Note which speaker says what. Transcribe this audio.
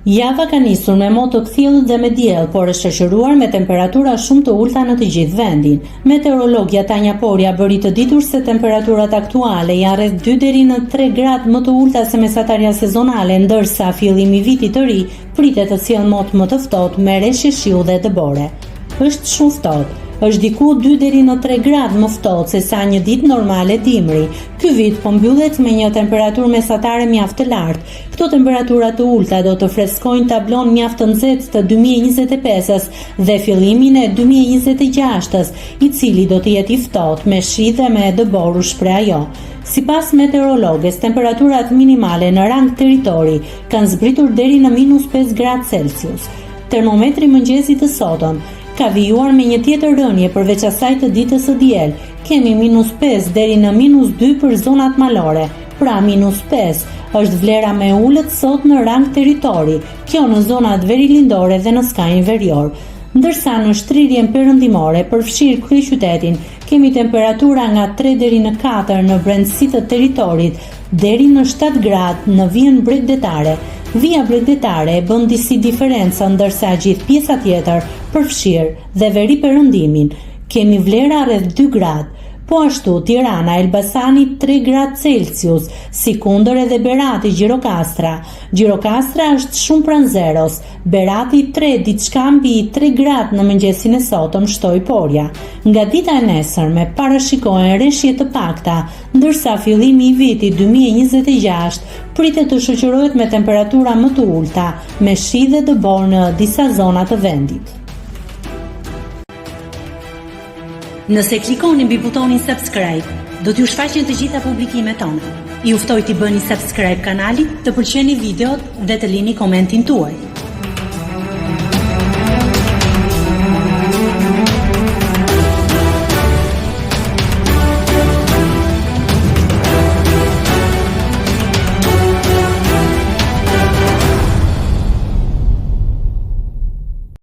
Speaker 1: Java ka nisur me moto të kthjellët dhe me diell, por është shoqëruar me temperatura shumë të ulta në të gjithë vendin. Meteorologja Tanja Porja bëri të ditur se temperaturat aktuale janë rreth 2 deri në 3 gradë më të ulta se mesatarja sezonale, ndërsa fillimi i vitit të ri pritet të sjellë motë më të ftohtë me reshje shiu dhe dëbore. Është shumë ftohtë. Është diku 2 deri në 3 gradë më ftohtë se sa një ditë normale dimri. Ky vit po mbyllet me një temperaturë mesatare mjaft të lartë. Këto temperatura të ulta do të freskojnë tablon mjaft të nxehtë të 2025-s dhe fillimin e 2026-s, i cili do të jetë i ftohtë me shi dhe me dëbor u shpreh ajo. Sipas meteorologës, temperaturat minimale në rang territori kanë zbritur deri në -5 gradë Celsius. Termometri mëngjesit të sotëm ka vijuar me një tjetër rënje përveç asaj të ditës së diel. Kemi -5 deri në -2 për zonat malore. Pra -5 është vlera më e ulët sot në rang territori, kjo në zonat verilindore dhe në skajin verior. Ndërsa në shtrirjen perëndimore përfshir kryeqytetin, kemi temperatura nga 3 deri në 4 në brendësi të territorit, deri në 7 gradë në vijën bregdetare. Vija bregdetare e bën disi diferenca, ndërsa gjithë pjesa tjetër përfshir dhe veri perëndimin. Kemi vlera rreth 2 gradë. Po ashtu Tirana, Elbasani 3 gradë Celsius, si kundër edhe Berati, Gjirokastra. Gjirokastra është shumë pranë zeros, Berati 3 diçka mbi 3 gradë në mëngjesin e sotëm, shtoi Porja. Nga dita e nesërme parashikohen reshje të pakta, ndërsa fillimi i vitit 2026 pritet të shoqërohet me temperatura më të ulta, me shi dhe dëbor në disa zona të vendit. Nëse klikoni mbi butonin subscribe, do t'ju shfaqen të gjitha publikimet tona. Ju ftoj t'i bëni subscribe kanalit, të pëlqeni videot dhe të lini komentin tuaj.